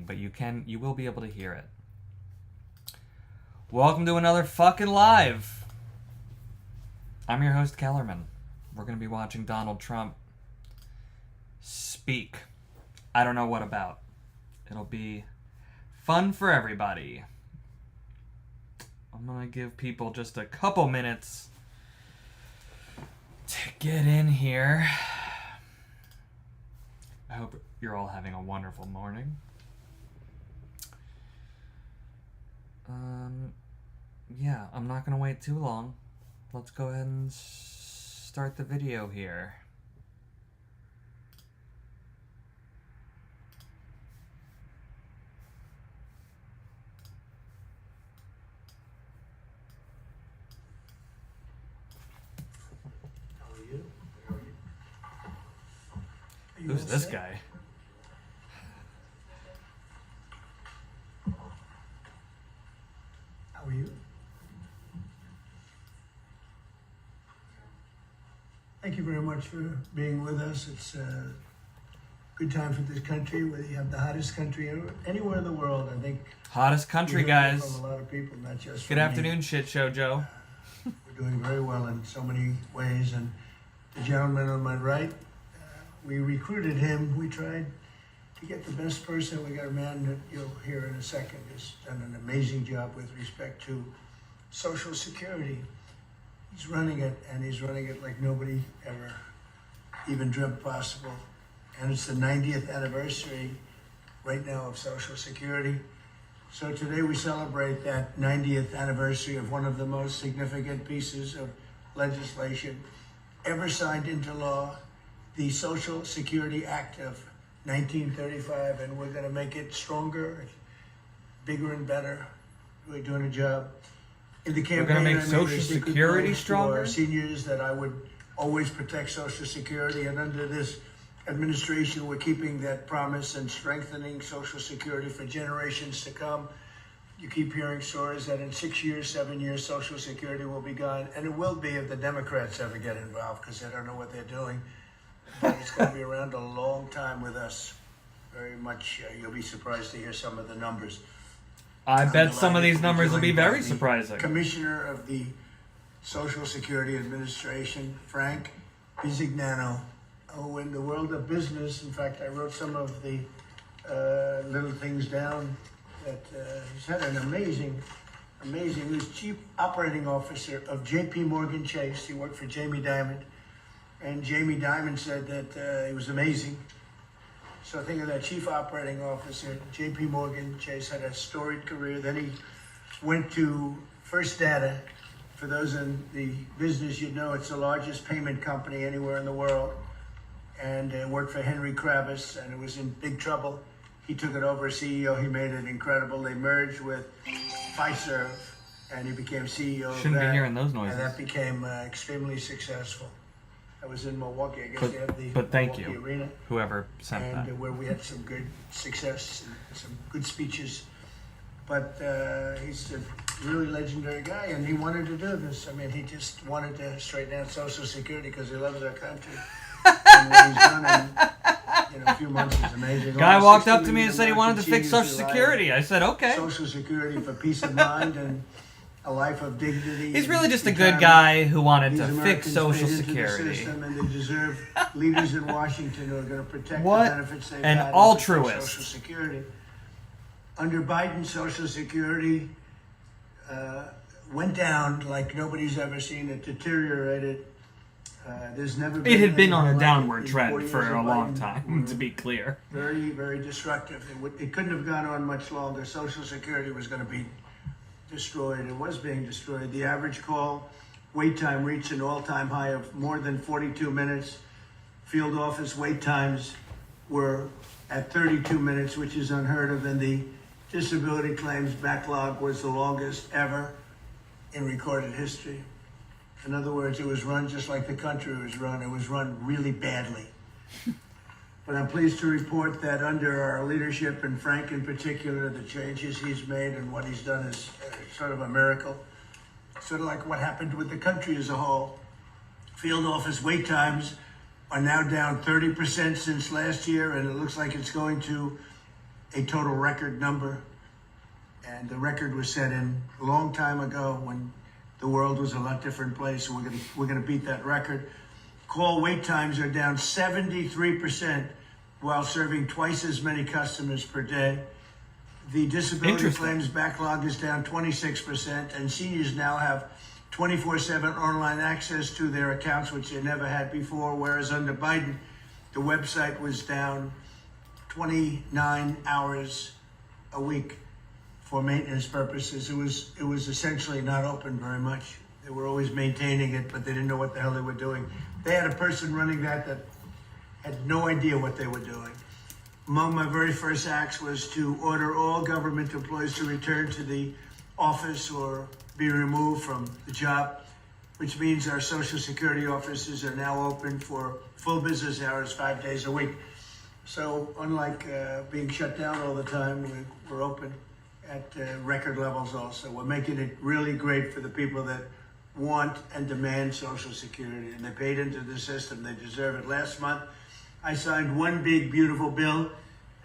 but you will be able to hear it. Welcome to another fucking live. I'm your host, Kellerman. We're going to be watching Donald Trump speak. I don't know what about. It'll be fun for everybody. I'm going to give people just a couple minutes to get in here. I hope you're all having a wonderful morning. Yeah, I'm not going to wait too long. Let's go ahead and start the video here. How are you? Who's this guy? How are you? Thank you very much for being with us. It's a good time for this country, whether you have the hottest country anywhere in the world. I think Hottest country, we hear that guys. from a lot of people, not just from Good me. afternoon, Shit Show Joe. We're doing very well in so many ways. And the gentleman on my right, we recruited him. We tried to get the best person. We got a man that you'll hear in a second who's done an amazing job with respect to Social Security. He's running it, and he's running it like nobody ever even dreamt possible. And it's the 90th anniversary right now of Social Security. So today we celebrate that 90th anniversary of one of the most significant pieces of legislation ever signed into law, the Social Security Act of 1935, and we're going to make it stronger, bigger and better. We're doing a job. In the campaign, We're gonna make I made a Social secret Security pledge to stronger? our seniors that I would always protect Social Security, and under this administration, we're keeping that promise and strengthening Social Security for generations to come. You keep hearing stories that in 6 years, 7 years, Social Security will be gone, and it will be if the Democrats ever get involved, because they don't know what they're doing. But it's going to be around a long time with us. Very much, you'll be surprised to hear some of the numbers. I I'm bet some of delighted these to be numbers will be joined by very the surprising. Commissioner of the Social Security Administration, Frank Bizignano. Oh, in the world of business, in fact, I wrote some of the little things down that he's had an amazing, he was Chief Operating Officer of J.P. Morgan Chase. He worked for Jamie Dimon, and Jamie Dimon said that he was amazing. So think of that, Chief Operating Officer, J.P. Morgan Chase, had a storied career. Then he went to First Data. For those in the business, you'd know it's the largest payment company anywhere in the world. And worked for Henry Kravis, and it was in big trouble. He took it over as CEO. He made it incredible. They merged with Fiserv, and he became CEO of Shouldn't that. be hearing those noises. And that became extremely successful. I was in Milwaukee. I guess they have the But thank Milwaukee you, Arena. whoever sent And that. where we had some good success and some good speeches. But he's a really legendary guy, and he wanted to do this. I mean, he just wanted to straighten out Social Security because he loves our country. And what he's done in a few months is amazing. Guy Over walked 60 up to me million and said he wanted to fix American Social seniors Security. I said, rely okay. on Social Security for peace of mind and a life of dignity. He's and really just a good retirement. guy who wanted These to fix Americans Social paid into the Security. system, and they deserve leaders in Washington who are going to protect What the benefits they've an had and altruist. protect Social Security. Under Biden, Social Security went down like nobody's ever seen it, deteriorated. There's never been It had been anything on a like it downward in 4 trend years for of a long Biden. time, to be clear. Very, very destructive. It couldn't have gone on much longer. Social Security was going to be destroyed. It was being destroyed. The average call wait time reached an all-time high of more than 42 minutes. Field office wait times were at 32 minutes, which is unheard of, and the disability claims backlog was the longest ever in recorded history. In other words, it was run just like the country was run. It was run really badly. But I'm pleased to report that under our leadership, and Frank in particular, the changes he's made and what he's done is sort of a miracle. Sort of like what happened with the country as a whole. Field office wait times are now down 30% since last year, and it looks like it's going to a total record number. And the record was set in a long time ago when the world was a lot different place. And we're gonna beat that record. Call wait times are down 73% while serving twice as many customers per day. The disability claims backlog is down 26%, and seniors now have 24/7 online access to their accounts, which they never had before, whereas under Biden, the website was down 29 hours a week for maintenance purposes. It was essentially not open very much. They were always maintaining it, but they didn't know what the hell they were doing. They had a person running that had no idea what they were doing. Among my very first acts was to order all government employees to return to the office or be removed from the job, which means our Social Security offices are now open for full business hours, 5 days a week. So unlike being shut down all the time, we're open at record levels also. We're making it really great for the people that want and demand Social Security, and they paid into the system. They deserve it. Last month, I signed one big, beautiful bill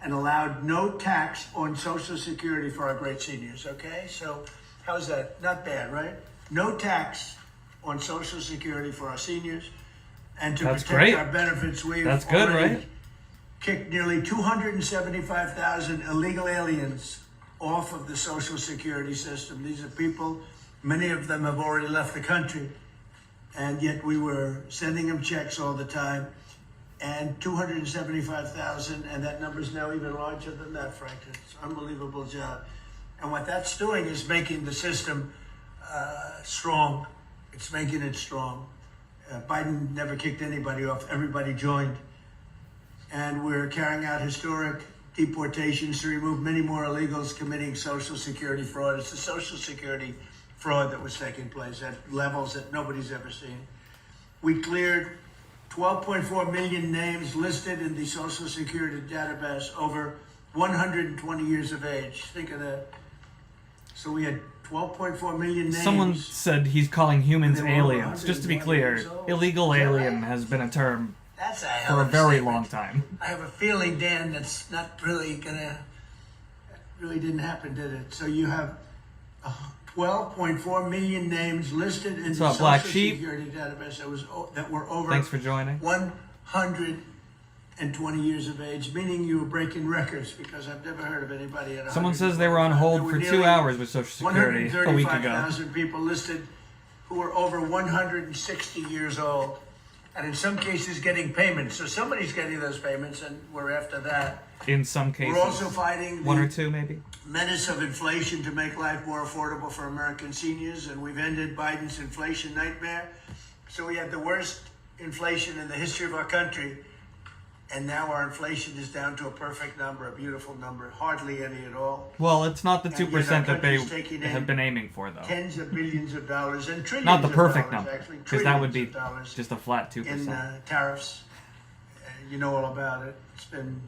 and allowed no tax on Social Security for our great seniors, okay? So how's that? Not bad, right? No tax on Social Security for our seniors. And to protect our benefits, we've already kicked nearly 275,000 illegal aliens off of the Social Security system. These are people, many of them have already left the country, and yet we were sending them checks all the time. And 275,000, and that number is now even larger than that, Frank. It's an unbelievable job. And what that's doing is making the system strong. It's making it strong. Biden never kicked anybody off. Everybody joined. And we're carrying out historic deportations to remove many more illegals committing Social Security fraud. It's the Social Security fraud that was taking place at levels that nobody's ever seen. We cleared 12.4 million names listed in the Social Security database over 120 years of age. Think of that. So we had 12.4 million names. Someone said he's calling humans aliens. Just to be clear, illegal alien has been a term for a very long time. I have a feeling, Dan, that's not really really didn't happen, did it? So you have 12.4 million names listed in the Social Security database that were over Thanks for joining. 120 years of age, meaning you were breaking records, because I've never heard of anybody at Someone says they were on hold for 2 hours with Social Security a week ago. 135,000 people listed who were over 160 years old, and in some cases getting payments. So somebody's getting those payments, and we're after that. In some cases. We're also fighting one or two, maybe. Menace of inflation to make life more affordable for American seniors, and we've ended Biden's inflation nightmare. So we had the worst inflation in the history of our country, and now our inflation is down to a perfect number, a beautiful number, hardly any at all. Well, it's not the 2% that they have been aiming for, though. Tens of billions of dollars and trillions not the of perfect dollars, number, actually, because that would be dollars just a flat 2%. in tariffs. You know all about it. It's been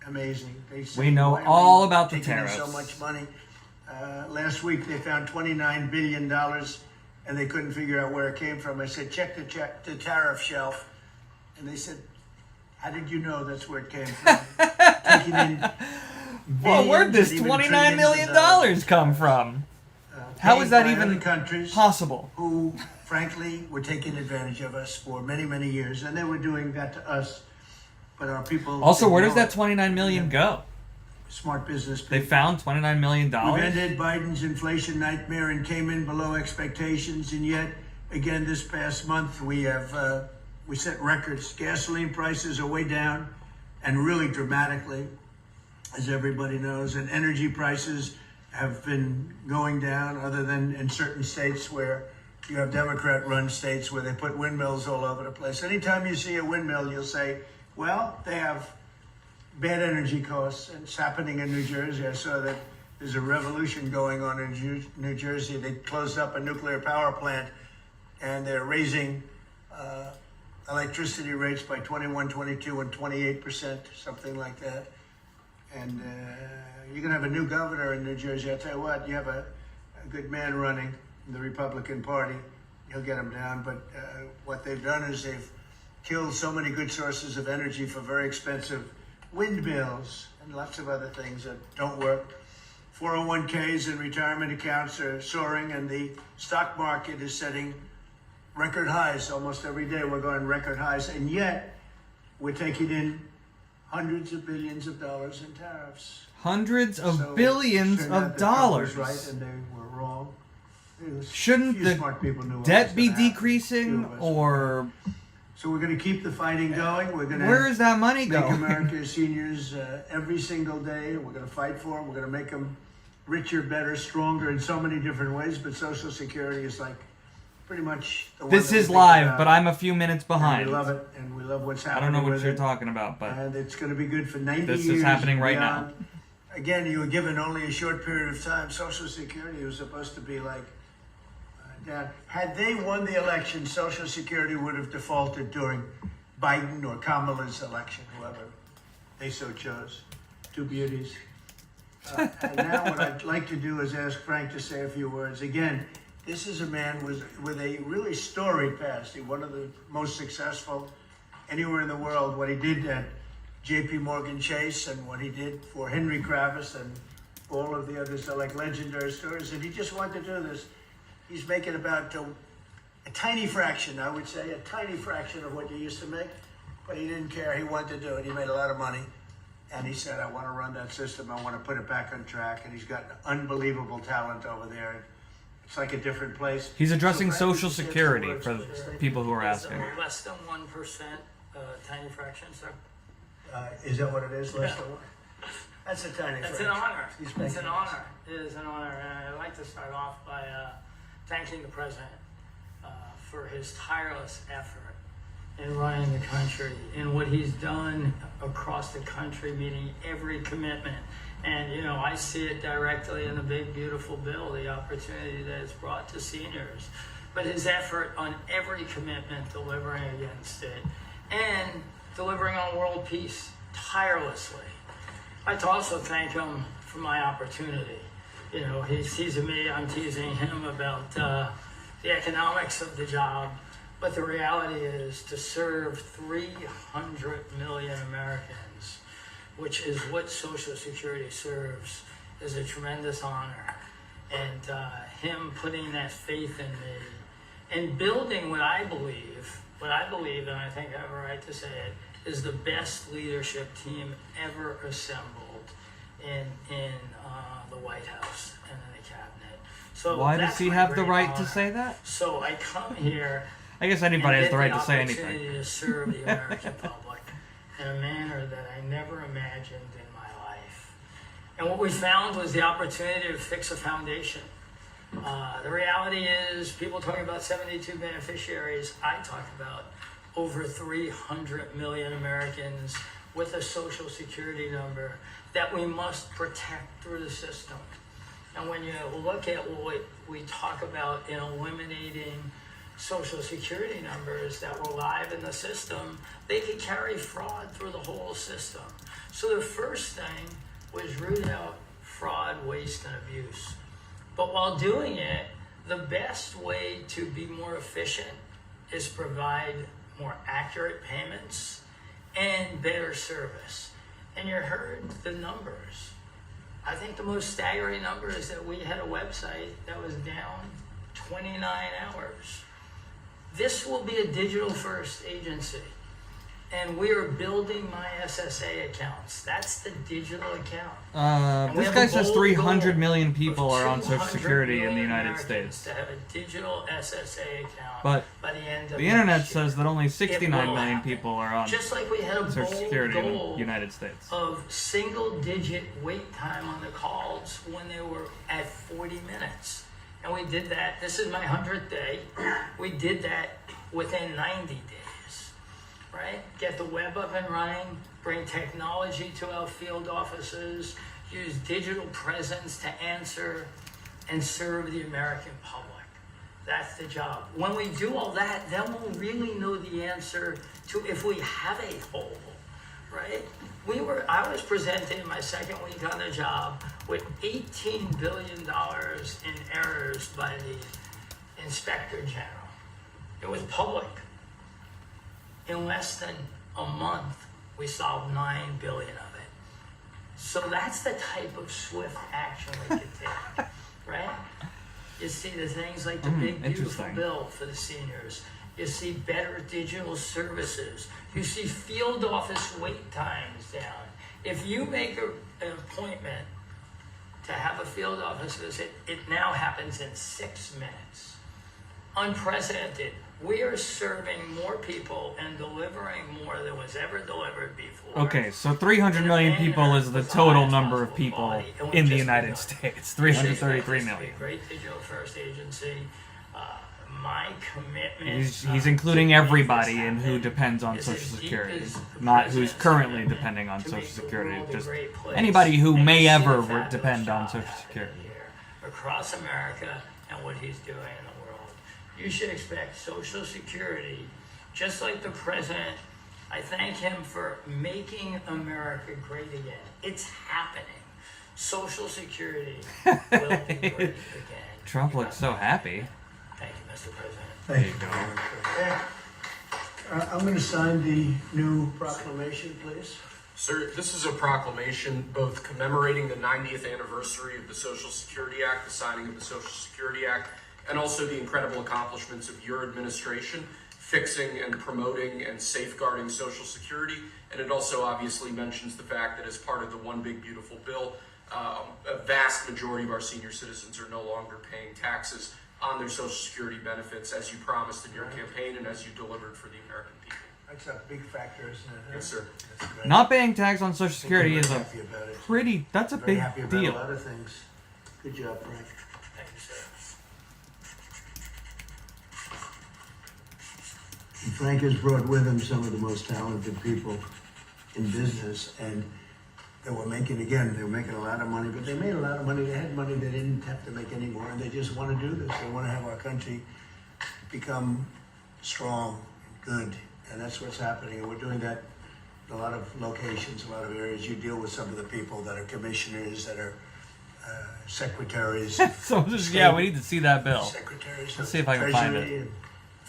amazing. We know all about the tariffs. So much money. Last week they found $29 billion, and they couldn't figure out where it came from. I said, check the tariff shelf, and they said, how did you know that's where it came from? Taking in well, where'd this $29 million come from? How is that even possible? Who, frankly, were taking advantage of us for many, many years, and they were doing that to us. But our people. Also, where does that $29 million go? Smart business people. They found $29 million. We've ended Biden's inflation nightmare and came in below expectations, and yet again this past month we set records. Gasoline prices are way down, and really dramatically, as everybody knows, and energy prices have been going down, other than in certain states where you have Democrat-run states where they put windmills all over the place. Anytime you see a windmill, you'll say, well, they have bad energy costs, and it's happening in New Jersey. I saw that there's a revolution going on in New Jersey. They closed up a nuclear power plant, and they're raising electricity rates by 21, 22, and 28%, something like that. And you're going to have a new governor in New Jersey. I'll tell you what, you have a good man running in the Republican Party. He'll get him down. But what they've done is they've killed so many good sources of energy for very expensive windmills. and lots of other things that don't work. 401ks and retirement accounts are soaring, and the stock market is setting record highs. Almost every day we're going record highs, and yet we're taking in hundreds of billions of dollars in tariffs. Hundreds of So, billions turned out of that Trump dollars. was right, and they were wrong. Shouldn't Few the smart people knew what debt was be gonna happen. decreasing, Few of us. or So we're going to keep the fighting going. We're going to where is that money make going? America's seniors every single day. We're going to fight for them. We're going to make them richer, better, stronger in so many different ways. But Social Security is like pretty much the one This that we is think live, about. but I'm a few minutes And behind. we love it, and we love what's I happening. don't know what with you're it. talking about, but And it's going to be good for 90 This is years. happening and right beyond. Again, you were given only a short period of time. Social Security was supposed to be like down. Had they won the election, Social Security would have defaulted during Biden or Kamala's election, whoever they so chose. Two beauties. And now what I'd like to do is ask Frank to say a few words. Again, this is a man with a really storied past. He's one of the most successful anywhere in the world. What he did at J.P. Morgan Chase and what he did for Henry Kravis and all of the others are like legendary stories. And he just wanted to do this. He's making about a tiny fraction, I would say, a tiny fraction of what you used to make. But he didn't care. He wanted to do it. He made a lot of money. And he said, I want to run that system. I want to put it back on track. And he's got unbelievable talent over there. It's like a different place. he's addressing So Frank, Social just say a few Security words, for please. people who are It's asking. less than 1%, tiny fraction, sir. Is that what it is? Less Yeah. than one? That's a tiny It's fraction. an honor. He's It's making an it. honor. It is an honor. And I'd like to start off by thanking the president for his tireless effort in running the country and what he's done across the country, meeting every commitment. And, you know, I see it directly in the big, beautiful bill, the opportunity that it's brought to seniors. But his effort on every commitment, delivering against it, and delivering on world peace tirelessly. I'd like to also thank him for my opportunity. You know, he's teasing me, I'm teasing him about the economics of the job. But the reality is to serve 300 million Americans, which is what Social Security serves, is a tremendous honor. And him putting that faith in me and building what I believe, and I think I have a right to say it, is the best leadership team ever assembled in the White House and in the cabinet. So Why does that's he my have the great right to honor. say that? So I come here I guess anybody and has the get right to say anything. opportunity to serve the American public in a manner that I never imagined in my life. And what we found was the opportunity to fix a foundation. The reality is, people talk about 72 beneficiaries. I talk about over 300 million Americans with a Social Security number that we must protect through the system. And when you look at what we talk about in eliminating Social Security numbers that were live in the system, they could carry fraud through the whole system. So the first thing was root out fraud, waste, and abuse. But while doing it, the best way to be more efficient is provide more accurate payments and better service. And you heard the numbers. I think the most staggering number is that we had a website that was down 29 hours. This will be a digital-first agency. And we are building my SSA accounts. That's the digital account. This have guy a says bold 300 goal million of people are on Social 200 Security in the million United Americans States. to have a digital SSA account But by the end of the internet next year. says that only 69 will million happen. people are on Just like we had a Social bold Security in goal the United States. of single-digit wait time on the calls when they were at 40 minutes. And we did that. This is my 100th day. We did that within 90 days, right? Get the web up and running, bring technology to our field offices, use digital presence to answer and serve the American public. That's the job. When we do all that, then we'll really know the answer to if we have a hole, right? I was presented in my second week on the job with $18 billion in errors by the Inspector General. It was public. In less than a month, we solved $9 billion of it. So that's the type of swift action we could take, right? You see the things like the big beautiful bill for the seniors. You see better digital services. You see field office wait times down. If you make an appointment to have a field office visit, it now happens in 6 minutes. Unprecedented. We are serving more people and delivering more than was ever delivered before. Okay, so 300 million people is the total number of people in the United States. 333 million. Great digital first agency. My commitment. He's including everybody in who depends on Social Security, not who's currently depending on Social Security. Just anybody who may ever depend on Social Security. Across America and what he's doing in the world. You should expect Social Security, just like the president. I thank him for making America great again. It's happening. Social Security will be great again. Trump looks so happy. Thank you, Mr. President. There you go. I'm going to sign the new proclamation, please. Sir, this is a proclamation both commemorating the 90th anniversary of the Social Security Act, the signing of the Social Security Act, and also the incredible accomplishments of your administration, fixing and promoting and safeguarding Social Security. And it also obviously mentions the fact that as part of the One Big Beautiful Bill, a vast majority of our senior citizens are no longer paying taxes on their Social Security benefits, as you promised in your campaign and as you delivered for the American people. That's a big factor, isn't it? Yes, sir. That's great. Not paying tax on Social Security is a happy about it. pretty. That's a Very big happy about deal. a lot of things. Good job, Frank. Thank you, sir. And Frank has brought with him some of the most talented people in business, and they were making a lot of money, but they made a lot of money. They had money they didn't have to make anymore, and they just want to do this. They want to have our country become strong and good, and that's what's happening. And we're doing that in a lot of locations, a lot of areas. You deal with some of the people that are commissioners, that are secretaries. So we need to see that bill. Secretaries Let's of see if I can find Treasury it. and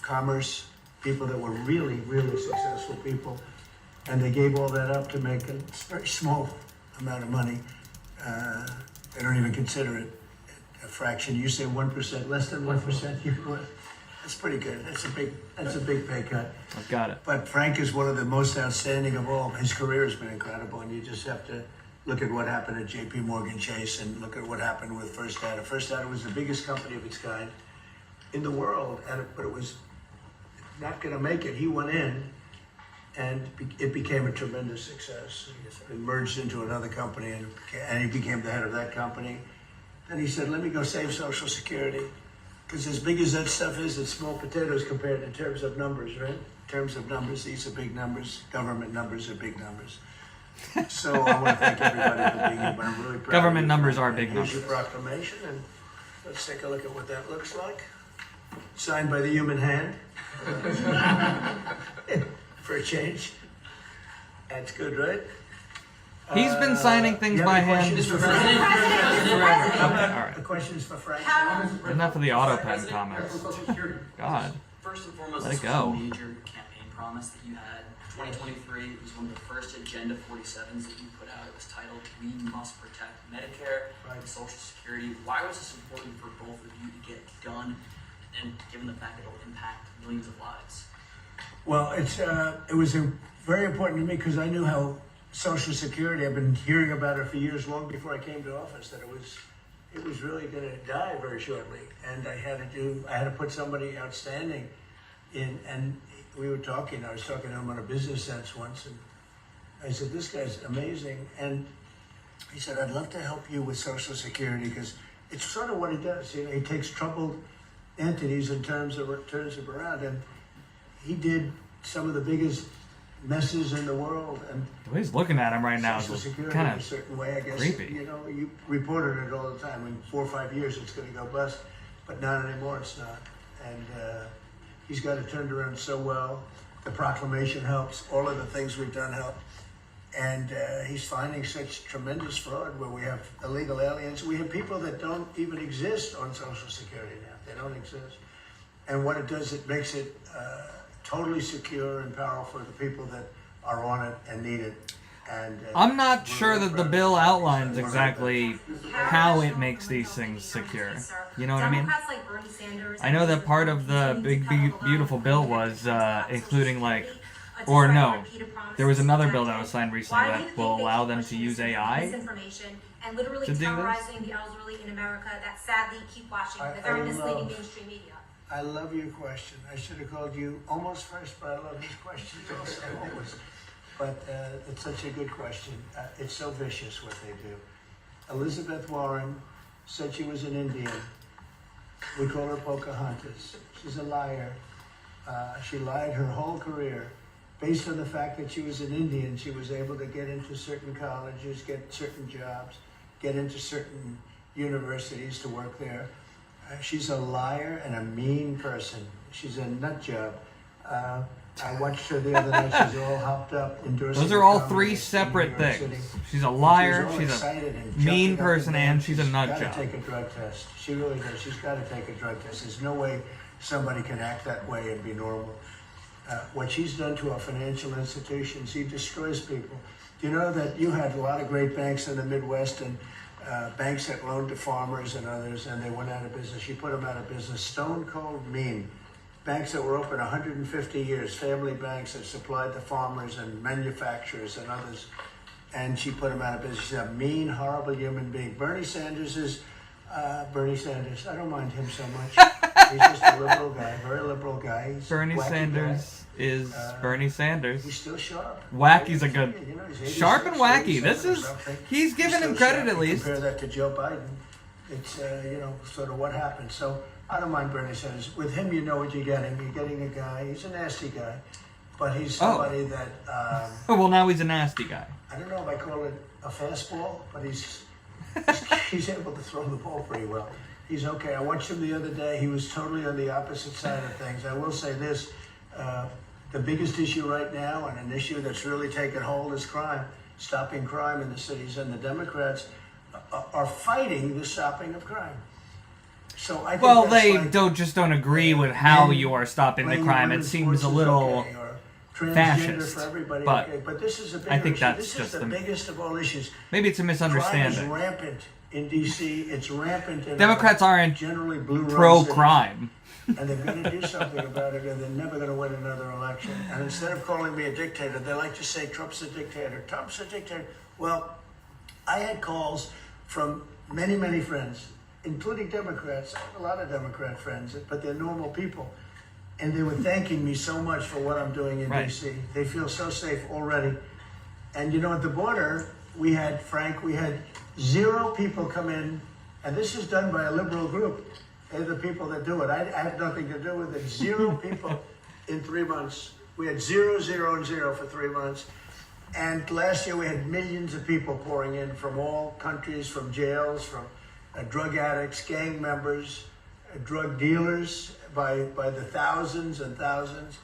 Commerce, people that were really, really successful people. And they gave all that up to make a very small amount of money. They don't even consider it a fraction. You say 1%, less than 1%. That's pretty good. That's a big pay cut. I've got it. But Frank is one of the most outstanding of all. His career has been incredible, and you just have to look at what happened at J.P. Morgan Chase and look at what happened with First Data. First Data was the biggest company of its kind in the world, but it was not going to make it. He went in, and it became a tremendous success. It merged into another company, and he became the head of that company. Then he said, let me go save Social Security. Because as big as that stuff is, it's small potatoes compared in terms of numbers, right? In terms of numbers, these are big numbers. Government numbers are big numbers. So I want to thank everybody for being here, but I'm really proud. Government numbers are big Here's numbers. your proclamation, and let's take a look at what that looks like. Signed by the human hand. For a change. That's good, right? He's been signing things you by have any hand questions for Frank? forever. Okay, all right. The questions for Frank? Enough of the auto pen comments. God. First and foremost, Let this it was go. a major campaign promise that you had. 2023, it was one of the first Agenda 47s that you put out. It was titled, "We Must Protect Medicare and Social Security." Why was this important for both of you to get done, and given the fact that it will impact millions of lives? Well, it was very important to me because I knew how Social Security, I've been hearing about it for years, long before I came to office, that it was really going to die very shortly. And I had to put somebody outstanding in, and I was talking to him on a business sense once, and I said, this guy's amazing. And he said, I'd love to help you with Social Security, because it's sort of what he does. You know, he takes troubled entities and turns them around. And he did some of the biggest messes in the world. And The way he's looking at him right now Social is Security kind in a of certain way, I guess. creepy. You know, you reported it all the time. In 4 or 5 years, it's going to go bust. But not anymore, it's not. And he's got it turned around so well. The proclamation helps. All of the things we've done help. And he's finding such tremendous fraud where we have illegal aliens. We have people that don't even exist on Social Security now. They don't exist. And what it does, it makes it totally secure and powerful for the people that are on it and need it. And I'm not we're sure that the proud bill of that. outlines exactly how it makes these things secure. You know what I mean? Democrats like Bernie Sanders I know that part of the big beautiful bill was including like, or no, there was another bill that was signed recently that will allow them to use AI misinformation and literally to do this. terrorizing the elderly in America that sadly keep watching the very misleading mainstream media. I love your question. I should have called you almost first, but I love these questions also always. But it's such a good question. It's so vicious what they do. Elizabeth Warren said she was an Indian. We call her Pocahontas. She's a liar. She lied her whole career. Based on the fact that she was an Indian, she was able to get into certain colleges, get certain jobs, get into certain universities to work there. She's a liar and a mean person. She's a nut job. I watched her the other night. She's all hopped up, endorsing. Those are all the three communists in New separate York things. City. She's a liar, She's all she's excited a and mean jumping up person, and and down. she's a nut She's job. got to take a drug test. She really does. She's got to take a drug test. There's no way somebody can act that way and be normal. What she's done to our financial institutions, she destroys people. Do you know that you had a lot of great banks in the Midwest and banks that loaned to farmers and others, and they went out of business? She put them out of business. Stone cold mean. Banks that were open 150 years, family banks that supplied the farmers and manufacturers and others, and she put them out of business. She's a mean, horrible human being. Bernie Sanders is Bernie Sanders. I don't mind him so much. He's just a liberal guy, very liberal guy. He's Bernie wacky Sanders is Bernie Sanders. He's still sharp. Wacky's a good, You know, he's sharp and 86, wacky. This 87 or is, something. he's giving still him credit sharp. at You least. compare that to Joe Biden. It's sort of what happened. So I don't mind Bernie Sanders. With him, you know what you're getting. You're getting a guy. He's a nasty guy, but he's somebody that Oh, well, now he's a nasty guy. I don't know if I call it a fastball, but he's able to throw the ball pretty well. He's okay. I watched him the other day. He was totally on the opposite side of things. I will say this. The biggest issue right now, and an issue that's really taken hold, is crime, stopping crime in the cities. And the Democrats are fighting the stopping of crime. So I think Well, that's they like don't agree with how men you are stopping the playing crime. It women's seems a sports is little okay, or transgender fascist, for everybody, but okay. But this is a bigger I think issue. that's This just is the the- biggest of all issues. maybe it's a Crime is misunderstanding. rampant in D.C. It's rampant in Democrats aren't generally blue run cities. pro-crime. And they're going to do something about it, or they're never going to win another election. And instead of calling me a dictator, they like to say Trump's a dictator. Trump's a dictator. Well, I had calls from many, many friends, including Democrats. I have a lot of Democrat friends, but they're normal people. And they were thanking me so much for what I'm doing in Right. D.C. They feel so safe already. And you know, at the border, we had 0 people come in, and this is done by a liberal group. They're the people that do it. I have nothing to do with it. 0 people in 3 months. We had 0, 0, and 0 for 3 months. And last year we had millions of people pouring in from all countries, from jails, from drug addicts, gang members, drug dealers by the thousands and thousands.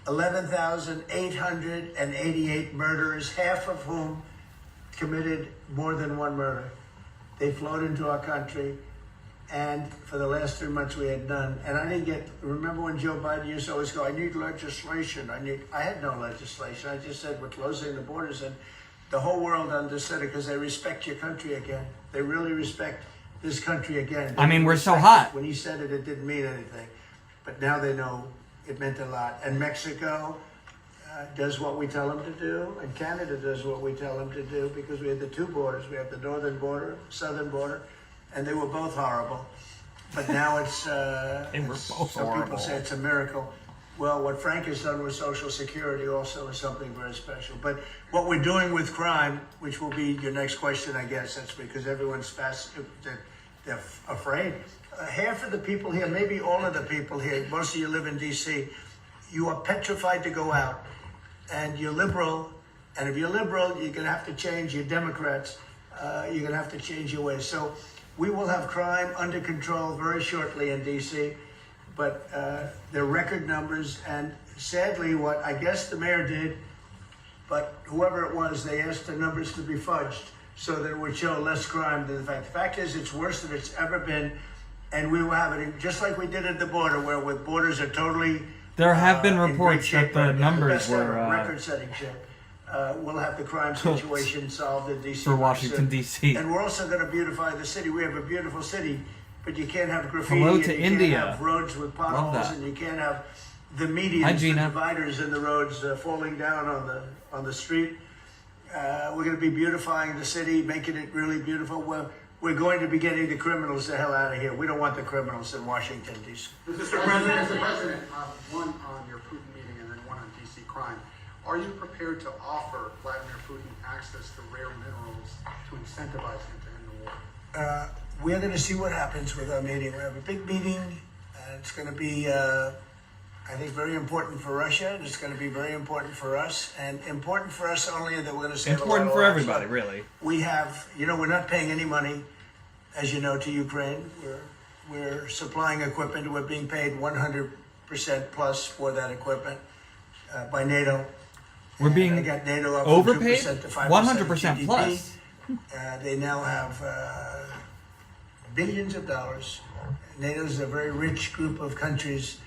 11,888 murderers, half of whom committed more than one murder. They flowed into our country, and for the last 3 months we had none. And I didn't remember when Joe Biden used to always go, I need legislation. I had no legislation. I just said, we're closing the borders, and the whole world understood it because they respect your country again. They really respect this country again. I mean, we're so Respect hot. it. When he said it, it didn't mean anything. But now they know it meant a lot. And Mexico does what we tell them to do, and Canada does what we tell them to do, because we have the 2 borders. We have the northern border, southern border, and they were both horrible. But now it's, They were both some horrible. people say it's a miracle. Well, what Frank has done with Social Security also is something very special. But what we're doing with crime, which will be your next question, I guess, that's because everyone's they're afraid. Half of the people here, maybe all of the people here, most of you live in D.C., you are petrified to go out. And you're liberal, and if you're liberal, you're going to have to change. You're Democrats, you're going to have to change your ways. So we will have crime under control very shortly in D.C., but they're record numbers, and sadly, what I guess the mayor did, but whoever it was, they asked the numbers to be fudged so that it would show less crime than the fact. The fact is, it's worse than it's ever been, and we will have it just like we did at the border, where the borders are totally There have been in great reports shape that the right now. numbers Best ever, were record-setting shape. We'll have the crime situation solved in D.C. For Washington, soon. D.C. And we're also going to beautify the city. We have a beautiful city, but you can't have graffiti. Hello and to you India. Can't have roads with potholes, that. and you can't have the medians, Hi, the Gina. dividers in the roads falling down on the street. We're going to be beautifying the city, making it really beautiful. We're going to be getting the criminals the hell out of here. We don't want the criminals in Washington, D.C. Mr. President, one on your Putin meeting and then one on DC crime. Are you prepared to offer Vladimir Putin access to rare minerals to incentivize him to end the war? We're going to see what happens with our meeting. We have a big meeting. It's going to be, I think, very important for Russia. And it's going to be very important for us. And important for us only that we're going to save Important a lot for of lives. everybody, really. We have, we're not paying any money, as you know, to Ukraine. We're supplying equipment. We're being paid 100% plus for that equipment by NATO. We're being I got NATO up overpaid? from 2% to 5% 100% GDP. plus. They now have billions of dollars. NATO is a very rich group of countries,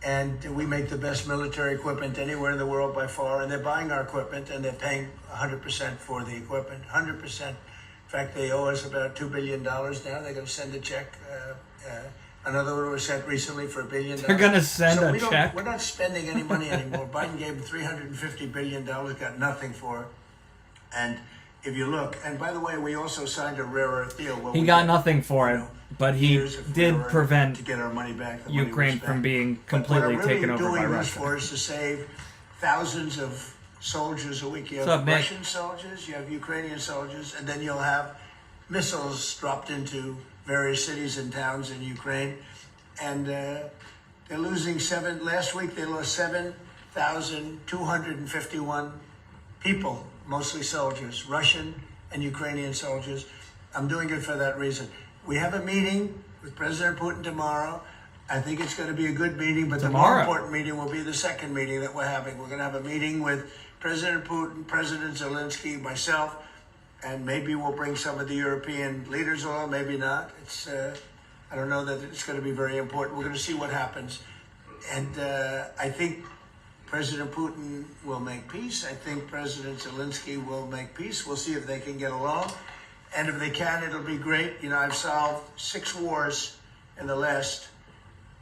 and we make the best military equipment anywhere in the world by far. And they're buying our equipment, and they're paying 100% for the equipment. 100%. In fact, they owe us about $2 billion now. They're going to send a check. Another one was sent recently for $1 billion. They're going to send So a we don't- check? We're not spending any money anymore. Biden gave them $350 billion, got nothing for it. And if you look, and by the way, we also signed a rare earth deal. Where He we got get, nothing for it, but he years of did rare earth prevent to get our money back. The money we Ukraine spent. from being But completely what I'm really taken over by doing this Russia. for is to save thousands of soldiers a week. You have What's up, Nick? Russian soldiers, you have Ukrainian soldiers, and then you'll have missiles dropped into various cities and towns in Ukraine. And they're losing last week they lost 7,251 people, mostly soldiers, Russian and Ukrainian soldiers. I'm doing it for that reason. We have a meeting with President Putin tomorrow. I think it's going to be a good meeting, but the more Tomorrow? important meeting will be the second meeting that we're having. We're going to have a meeting with President Putin, President Zelensky, myself, and maybe we'll bring some of the European leaders along, maybe not. I don't know that it's going to be very important. We're going to see what happens. And I think President Putin will make peace. I think President Zelensky will make peace. We'll see if they can get along. And if they can, it'll be great. I've solved 6 wars in the last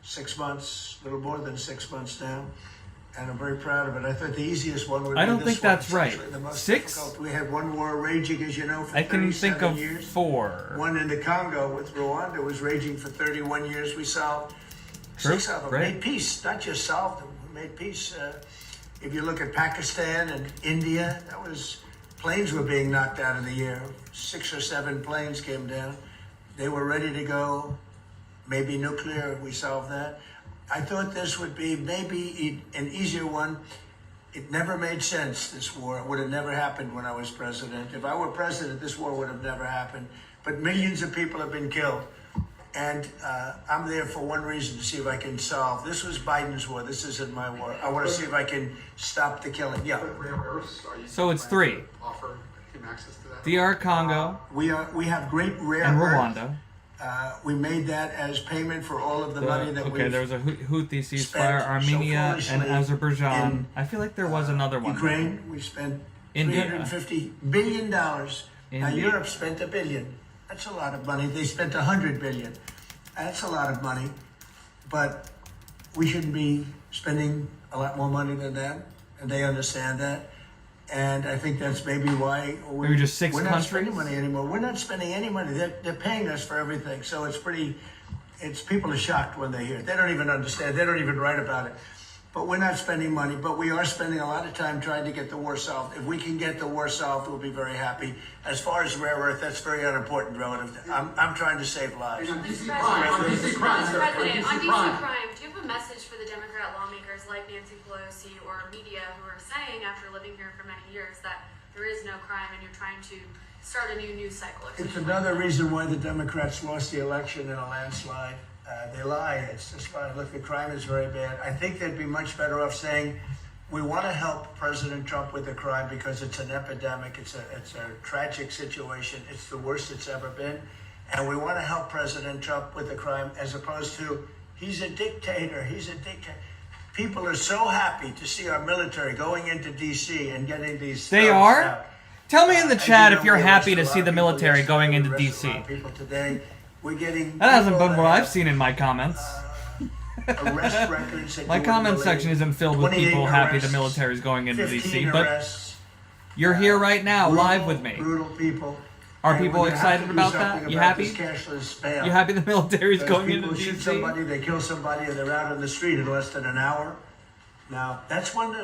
6 months, a little more than 6 months now. And I'm very proud of it. I thought the easiest one would be I don't this think one. that's It's right. actually the most 6? difficult. We had one war raging, as you know, for I can think 37 of years. 4. One in the Congo with Rwanda was raging for 31 years. We solved True. 6 of them. Great. Made peace, not just solved them. We made peace. If you look at Pakistan and India, planes were being knocked out in the air. 6 or 7 planes came down. They were ready to go. Maybe nuclear. We solved that. I thought this would be maybe an easier one. It never made sense, this war. It would have never happened when I was president. If I were president, this war would have never happened. But millions of people have been killed. And I'm there for one reason, to see if I can solve. This was Biden's war. This isn't my war. I want to see if I can stop the killing. Yeah. But rare earths, are you So it's planning 3. to offer him access to that? DR Congo We have great rare and earth. Rwanda. We made that as payment for all of the money that Okay, we've there was a Houthi ceasefire, spent so Armenia and foolishly Azerbaijan. in, I feel like there was another one. Ukraine, we spent India. $350 billion. Now India. Europe spent $1 billion. That's a lot of money. They spent $100 billion. That's a lot of money. But we shouldn't be spending a lot more money than that. And they understand that. And I think that's maybe why Maybe just 6 we're not spending countries? money anymore. We're not spending any money. They're paying us for everything. So people are shocked when they hear it. They don't even understand. They don't even write about it. But we're not spending money, but we are spending a lot of time trying to get the war solved. If we can get the war solved, we'll be very happy. As far as rare earth, that's very unimportant relative to, I'm trying to save lives. And on DC crime, on DC crime, Mr. President, on DC crime. crime, do you have a message for the Democrat lawmakers like Nancy Pelosi or media who are saying, after living here for many years, that there is no crime and you're trying to start a new news cycle? It's another reason why the Democrats lost the election in a landslide. They lie. It's just fine. Look, the crime is very bad. I think they'd be much better off saying, we want to help President Trump with the crime because it's an epidemic. It's a tragic situation. It's the worst it's ever been. And we want to help President Trump with the crime, as opposed to, he's a dictator. He's a dictator. People are so happy to see our military going into D.C. and getting these. They thugs are? out. Tell me in the As chat you if know, you're we happy arrested to a lot see of the people military yesterday. going We into arrested a lot DC. of people today. We're getting. That hasn't people been that what I've have, seen in my comments. Arrest records that My you wouldn't comment believe. section isn't filled with 28 people happy the arrests, military's going into 15 DC, but arrests, you're here right now, brutal, live with me. Brutal people. Are And people we're gonna have excited to do about that? something You about happy? this cashless payout. You happy the military's Those going into people shoot DC? somebody, they kill somebody, and they're out on the street in less than an hour. Now that's when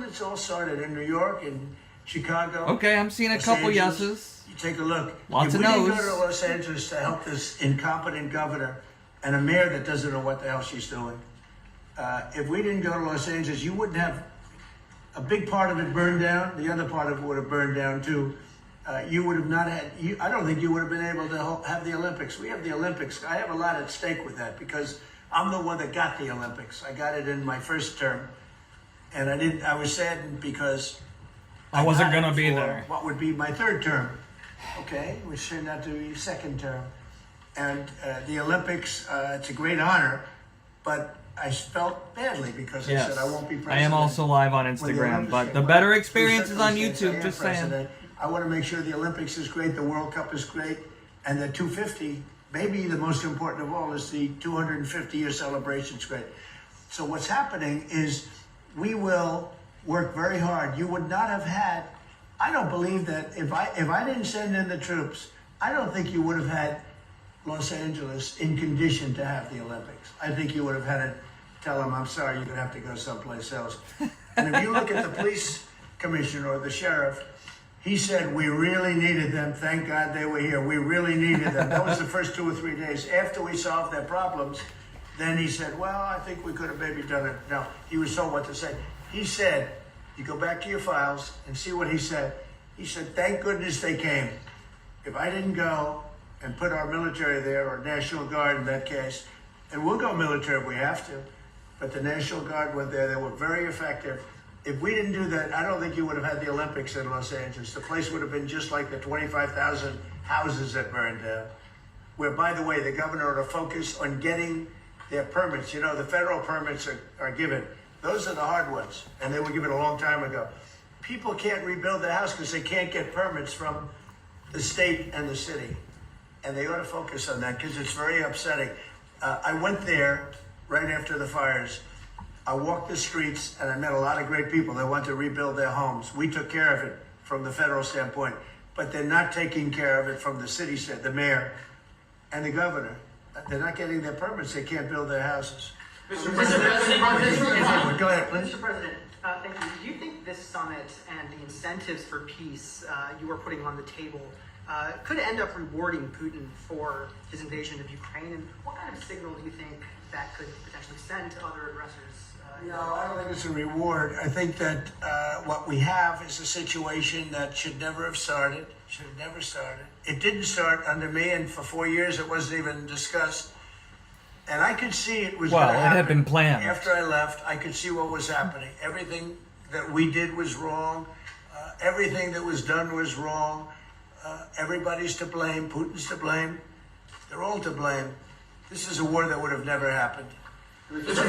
it's all started in New York and Chicago. Okay, I'm seeing a Los couple Angeles. yeses. You take a look. Lots if of we didn't no's. go to Los Angeles to help this incompetent governor and a mayor that doesn't know what the hell she's doing, if we didn't go to Los Angeles, you wouldn't have a big part of it burned down. The other part of it would have burned down too. You would have not had. I don't think you would have been able to have the Olympics. We have the Olympics. I have a lot at stake with that because I'm the one that got the Olympics. I got it in my first term, and I didn't. I was saddened because I wasn't got it gonna be for there. What would be my third term? Okay, which turned out to be second term, and the Olympics. It's a great honor, but I felt badly because I Yes. said I won't be president. I am also live on when the Instagram, Olympics but came. the Well, better through experience is on circumstance, I YouTube, am just saying. president. I want to make sure the Olympics is great, the World Cup is great, and the 250, maybe the most important of all, is the 250-year celebration is great. So what's happening is we will work very hard. You would not have had, I don't believe that if I didn't send in the troops, I don't think you would have had Los Angeles in condition to have the Olympics. I think you would have had to tell them, I'm sorry, you're going to have to go someplace else. And if you look at the police commissioner or the sheriff, he said, we really needed them. Thank God they were here. We really needed them. That was the first 2 or 3 days. After we solved their problems, then he said, well, I think we could have maybe done it. No, he was told what to say. He said, you go back to your files and see what he said. He said, thank goodness they came. If I didn't go and put our military there, or National Guard in that case, and we'll go military if we have to, but the National Guard went there. They were very effective. If we didn't do that, I don't think you would have had the Olympics in Los Angeles. The place would have been just like the 25,000 houses that burned down. Where, by the way, the governor ought to focus on getting their permits. You know, the federal permits are given. Those are the hard ones, and they were given a long time ago. People can't rebuild their house because they can't get permits from the state and the city. And they ought to focus on that because it's very upsetting. I went there right after the fires. I walked the streets and I met a lot of great people that want to rebuild their homes. We took care of it from the federal standpoint, but they're not taking care of it from the city side, the mayor and the governor. They're not getting their permits. They can't build their houses. Mr. President, Go ahead, please. Mr. President, thank you. Do you think this summit and the incentives for peace you are putting on the table could end up rewarding Putin for his invasion of Ukraine? And what kind of signal do you think that could potentially send to other aggressors? No, I don't think it's a reward. I think that what we have is a situation that should never have started. Should have never started. It didn't start under me, and for 4 years it wasn't even discussed. And I could see it was Well, going to it happen. had been planned. After I left, I could see what was happening. Everything that we did was wrong. Everything that was done was wrong. Everybody's to blame. Putin's to blame. They're all to blame. This is a war that would have never happened. The unfortunate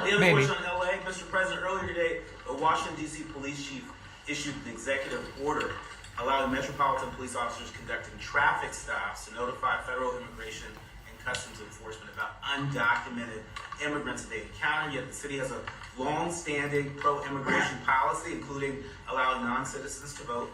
in LA, Mr. President, earlier today, a Washington, D.C. police chief issued an executive order allowing metropolitan police officers conducting traffic stops to notify federal immigration and customs enforcement about undocumented immigrants that they encounter. Yet the city has a long-standing pro-immigration policy, including allowing non-citizens to vote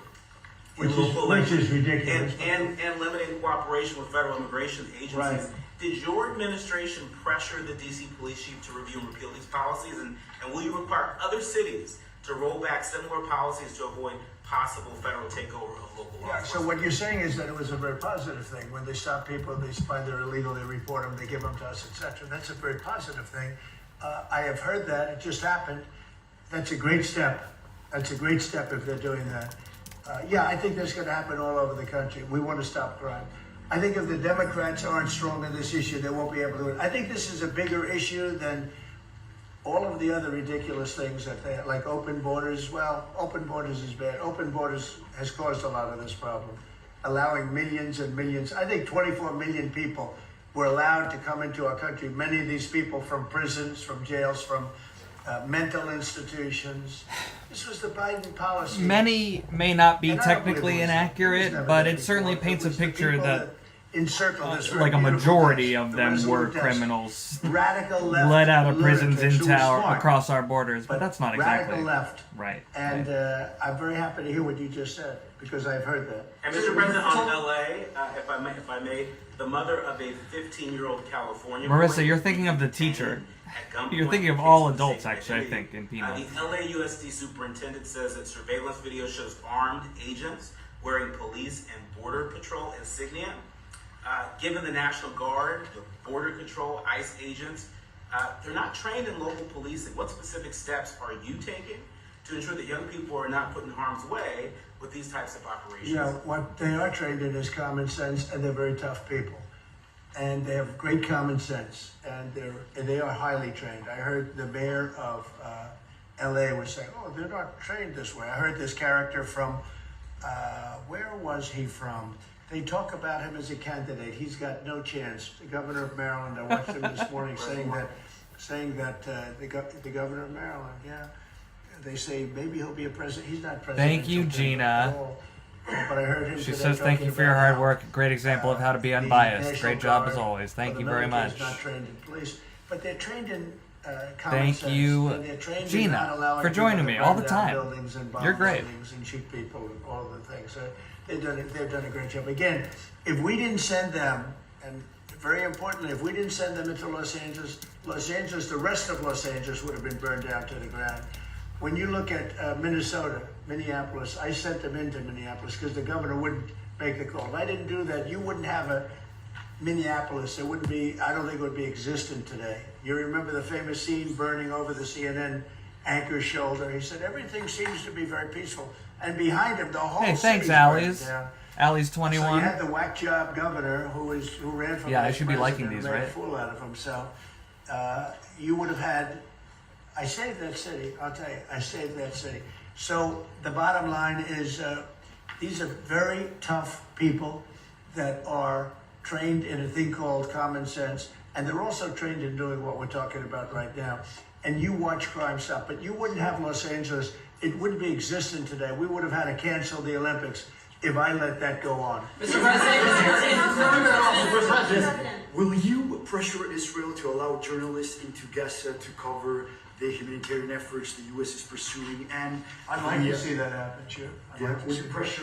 in local Which elections is ridiculous. and limiting cooperation with federal immigration agencies. Right. Did your administration pressure the D.C. police chief to review and repeal these policies? And will you require other cities to roll back similar policies to avoid possible federal takeover of local law Yeah, so enforcement? what you're saying is that it was a very positive thing. When they stop people, they find they're illegal, they report them, they give them to us, etc. That's a very positive thing. I have heard that. It just happened. That's a great step. That's a great step if they're doing that. Yeah, I think that's going to happen all over the country. We want to stop crime. I think if the Democrats aren't strong on this issue, they won't be able to do it. I think this is a bigger issue than all of the other ridiculous things that they like open borders. Well, open borders is bad. Open borders has caused a lot of this problem, allowing millions and millions. I think 24 million people were allowed to come into our country. Many of these people from prisons, from jails, from mental institutions. This was the Biden policy. Many may not be And I don't believe technically it was inaccurate, never but there it certainly before. paints It a was the picture people that encircled this very like a beautiful majority desk, of the them were resolute desk. criminals Radical left let out of prisons lunatics who into were smart, across our borders, but that's not radical exactly left. right. And I'm very happy to hear what you just said because I've heard that. And Mr. President, on LA, if I may, the mother of a 15-year-old California boy Marissa, you're thinking of the teacher. at gunpoint You're thinking of in all case adults, of actually, I safety. think, in Peanuts. The LAUSD superintendent says that surveillance video shows armed agents wearing police and border patrol insignia. Given the National Guard, the Border Patrol, ICE agents, they're not trained in local policing. What specific steps are you taking to ensure that young people are not put in harm's way with these types of operations? You know, what they are trained in is common sense, and they're very tough people. And they have great common sense, and they are highly trained. I heard the mayor of LA was saying, oh, they're not trained this way. I heard this character from, where was he from? They talk about him as a candidate. He's got no chance. The governor of Maryland, I watched him this morning saying that the governor of Maryland, yeah, they say maybe he'll be a president. He's not president. Thank you, Gina. But I heard him She today says thank talking you for your about hard how, work. Great example of how to be the unbiased. National Great job Guard as always. Thank or you the very military much. is not trained in police, but they're trained in common Thank sense. you, And they're trained in Gina, not allowing for people joining to me burn all the down time. buildings and bomb You're great. buildings and shoot people and all the things. So they've done a great job. Again, if we didn't send them, and very importantly, if we didn't send them into Los Angeles, the rest of Los Angeles would have been burned down to the ground. When you look at Minnesota, Minneapolis, I sent them into Minneapolis because the governor wouldn't make the call. If I didn't do that, you wouldn't have a Minneapolis. It wouldn't be, I don't think it would be existent today. You remember the famous scene burning over the CNN anchor's shoulder. He said, everything seems to be very peaceful. And behind him, the whole Hey, thanks, city's Allie's. burning down. Allie's So you 21. had the whack job governor who ran for Yeah, I vice should be liking president these, and made right? a fool out of himself. You would have had, I saved that city, I'll tell you, I saved that city. So the bottom line is these are very tough people that are trained in a thing called common sense, and they're also trained in doing what we're talking about right now. And you watch crime stop, but you wouldn't have Los Angeles, it wouldn't be existent today. We would have had to cancel the Olympics if I let that go on. Mr. President, Will you pressure Israel to allow journalists into Gaza to cover the humanitarian efforts the U.S. is pursuing? And I'd like to see that happen, sure.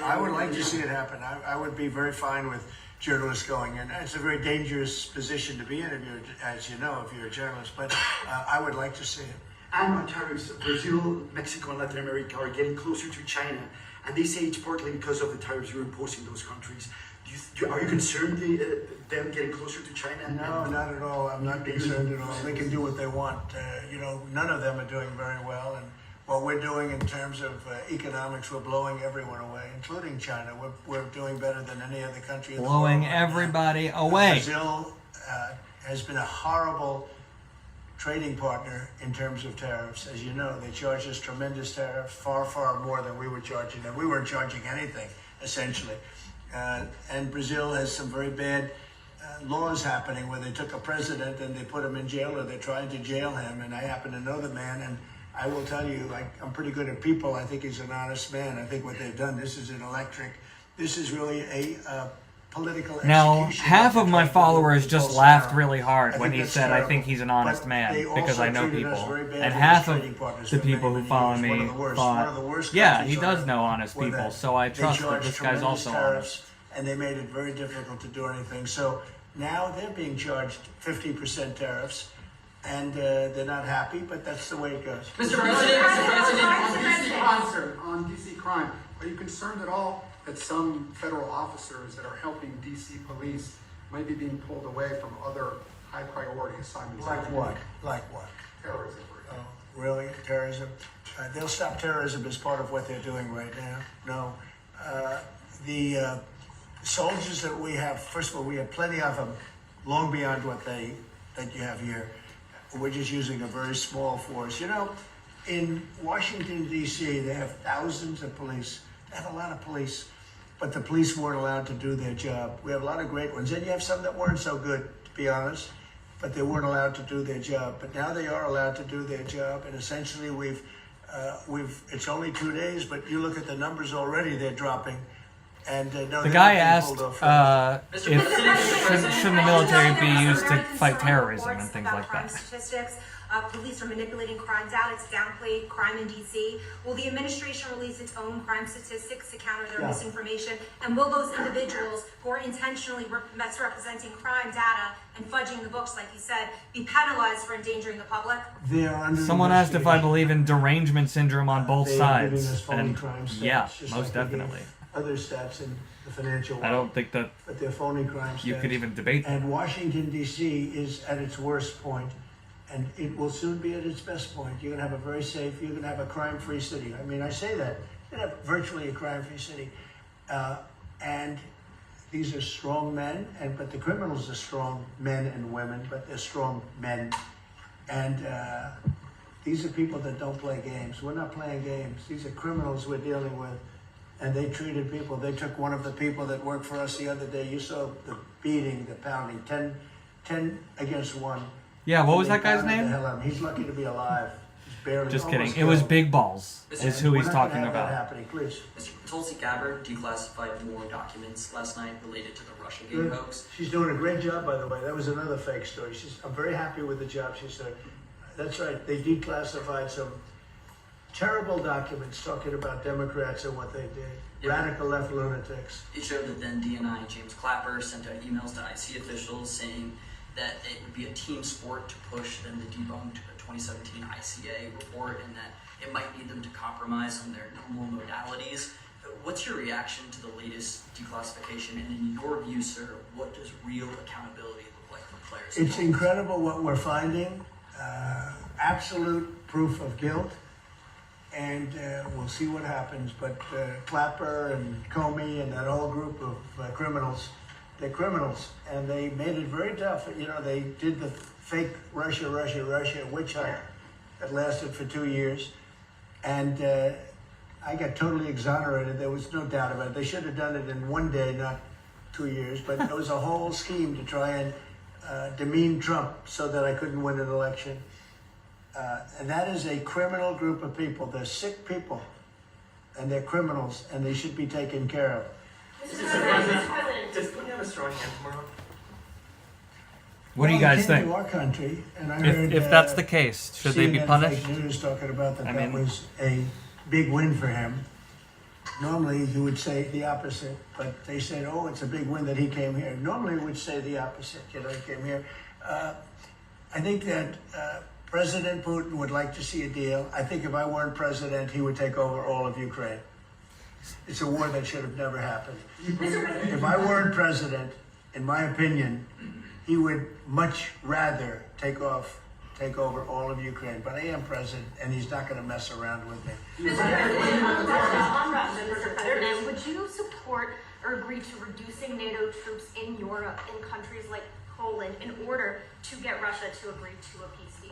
I would like to see it happen. I would be very fine with journalists going in. It's a very dangerous position to be in, if you're, as you know, if you're a journalist, but I would like to see it. And on tariffs, Brazil, Mexico, and Latin America are getting closer to China, and they say it's partly because of the tariffs you're imposing those countries. Are you concerned them getting closer to China? No, not at all. I'm not concerned at all. They can do what they want. None of them are doing very well, and what we're doing in terms of economics, we're blowing everyone away, including China. We're doing better than any other country in the world. Blowing right now. everybody away. Brazil has been a horrible trading partner in terms of tariffs. As you know, they charge us tremendous tariffs, far, far more than we were charging them. We weren't charging anything, essentially. And Brazil has some very bad laws happening where they took a president and they put him in jail, or they're trying to jail him. And I happen to know the man, and I will tell you, I'm pretty good at people. I think he's an honest man. I think what they've done, this is really a political Now, execution. half of my followers People just laughed sound. really hard I when think he that's said, I terrible. think he's an honest But man, they because also I know treated us people. very badly And as half of trading partners the for many, people who many follow years. me One of the worst thought, yeah, he countries does on know earth honest were people, that. so I They trust that charged this guy's tremendous also tariffs, honest. and they made it very difficult to do anything. So now they're being charged 50% tariffs, and they're not happy, but that's the way it goes. Mr. President, On DC crime, are you concerned at all that some federal officers that are helping DC police might be being pulled away from other high priority assignments? Like what? Like what? Terrorism, for example. Oh, really? Terrorism? They'll stop terrorism as part of what they're doing right now. No. The soldiers that we have, first of all, we have plenty of them, long beyond what that you have here. We're just using a very small force. You know, in Washington, D.C., they have thousands of police. They have a lot of police. but the police weren't allowed to do their job. We have a lot of great ones, and you have some that weren't so good, to be honest, but they weren't allowed to do their job. But now they are allowed to do their job, and essentially it's only 2 days, but you look at the numbers already, they're dropping. And no, The guy asked if shouldn't the military be used to fight terrorism and things like crime that. Statistics. Police are manipulating crime data. It's downplayed crime in D.C. Will the administration release its own crime statistics to counter their misinformation? And will those individuals who are intentionally misrepresenting crime data and fudging the books, like you said, be penalized for endangering the public? They are under Someone asked if I investigation. believe in derangement syndrome on both They are giving us sides, phony and crime stats, yeah, just most like they definitely. gave Other stats in the financial world. I don't think that But they're phony crime stats. you could even debate that. And Washington, D.C. is at its worst point, and it will soon be at its best point. You're going to have a very safe, you're going to have a crime-free city. I mean, I say that. You're going to have virtually a crime-free city. And these are strong men, but the criminals are strong men and women, but they're strong men. And these are people that don't play games. We're not playing games. These are criminals we're dealing with. And they treated people. They took one of the people that worked for us the other day. You saw the beating, the pounding, 10 against 1. Yeah, what was They that guy's pounded the name? hell out of him. He's lucky to be alive. He's barely. Just kidding. almost It was killed. Big Balls, is who We're he's not gonna talking have that about. happening, please. Mr. Tulsi Gabbard declassified more documents last night related to the Russia Gate Good. hoax. She's doing a great job, by the way. That was another fake story. I'm very happy with the job she's doing. That's right. They declassified some terrible documents talking about Democrats and what they did. Yeah. Radical left lunatics. It showed that then DNI James Clapper sent out emails to IC officials saying that it would be a team sport to push them to debunk a 2017 ICA report and that it might need them to compromise on their normal modalities. What's your reaction to the latest declassification? And in your view, sir, what does real accountability look like for players? It's incredible what we're finding. Absolute proof of guilt. And we'll see what happens. But Clapper and Comey and that whole group of criminals, they're criminals. And they made it very tough. You know, they did the fake Russia witch hunt that lasted for 2 years. And I got totally exonerated. There was no doubt about it. They should have done it in 1 day, not 2 years. But there was a whole scheme to try and demean Trump so that I couldn't win an election. And that is a criminal group of people. They're sick people, and they're criminals, and they should be taken care of. Mr. President, does Putin have a strong hand tomorrow? What do you Well, guys he came think? to our country, and I heard, If that's the case, should they be CNN punished? Fake News talking about that I that mean- was a big win for him. Normally, you would say the opposite, but they said, "Oh, it's a big win that he came here." Normally, we would say the opposite. You know, he came here. I think that President Putin would like to see a deal. I think if I weren't president, he would take over all of Ukraine. It's a war that should have never happened. If I weren't president, in my opinion, he would much rather take over all of Ukraine. But I am president, and he's not going to mess around with me. Mr. President, would you support or agree to reducing NATO troops in Europe in countries like Poland in order to get Russia to agree to a peace deal?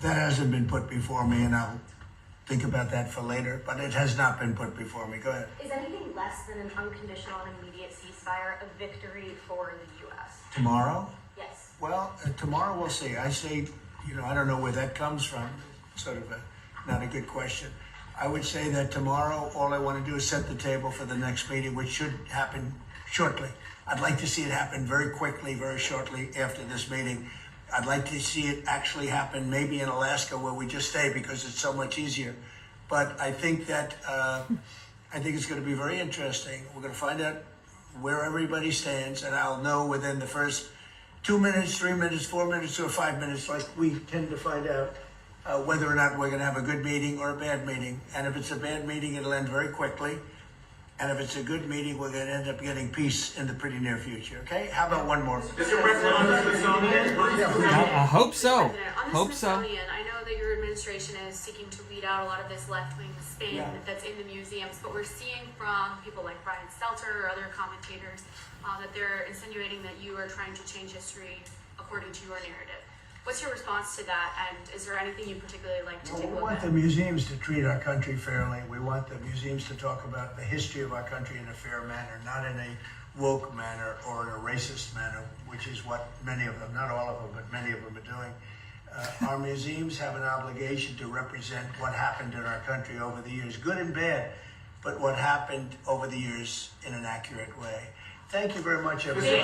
That hasn't been put before me, and I'll think about that for later, but it has not been put before me. Go ahead. Is anything less than an unconditional and immediate ceasefire a victory for the U.S.? Tomorrow? Yes. Well, tomorrow we'll see. I say, I don't know where that comes from. Sort of not a good question. I would say that tomorrow, all I want to do is set the table for the next meeting, which should happen shortly. I'd like to see it happen very quickly, very shortly after this meeting. I'd like to see it actually happen maybe in Alaska where we just stay because it's so much easier. But I think that, it's going to be very interesting. We're going to find out where everybody stands, and I'll know within the first 2 minutes, 3 minutes, 4 minutes, or 5 minutes, like we tend to find out whether or not we're going to have a good meeting or a bad meeting. And if it's a bad meeting, it'll end very quickly. And if it's a good meeting, we're going to end up getting peace in the pretty near future. Okay? How about one more? Mr. President, on the Smithsonian, I hope so. On the Hope so. Smithsonian, I know that your administration is seeking to weed out a lot of this left-wing spin that's in the museums, but we're seeing from people like Brian Stelter or other commentators that they're insinuating that you are trying to change history according to your narrative. What's your response to that, and is there anything you particularly like to take a We look want at? the museums to treat our country fairly. We want the museums to talk about the history of our country in a fair manner, not in a woke manner or in a racist manner, which is what many of them, not all of them, but many of them are doing. Our museums have an obligation to represent what happened in our country over the years, good and bad, but what happened over the years in an accurate way. Thank you very much, everybody.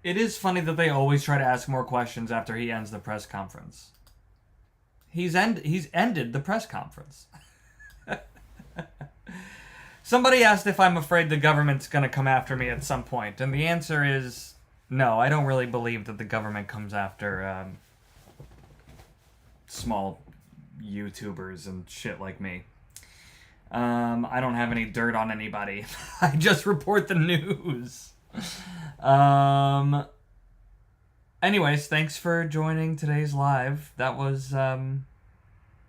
It is funny that they always try to ask more questions after he ends the press conference. He's ended the press conference. Somebody asked if I'm afraid the government's going to come after me at some point, and the answer is no. I don't really believe that the government comes after small YouTubers and shit like me. I don't have any dirt on anybody. I just report the news. Anyways, thanks for joining today's live. That was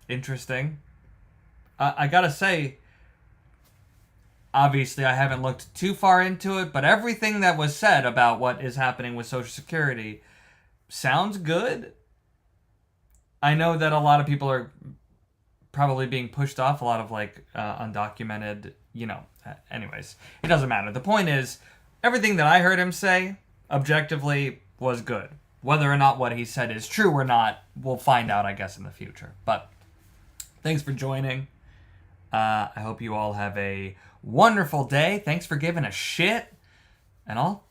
interesting. I gotta say, obviously I haven't looked too far into it, but everything that was said about what is happening with Social Security sounds good. I know that a lot of people are probably being pushed off, a lot of undocumented, anyways, it doesn't matter. The point is, everything that I heard him say, objectively, was good. Whether or not what he said is true or not, we'll find out, I guess, in the future. But thanks for joining. I hope you all have a wonderful day. Thanks for giving a shit. And I'll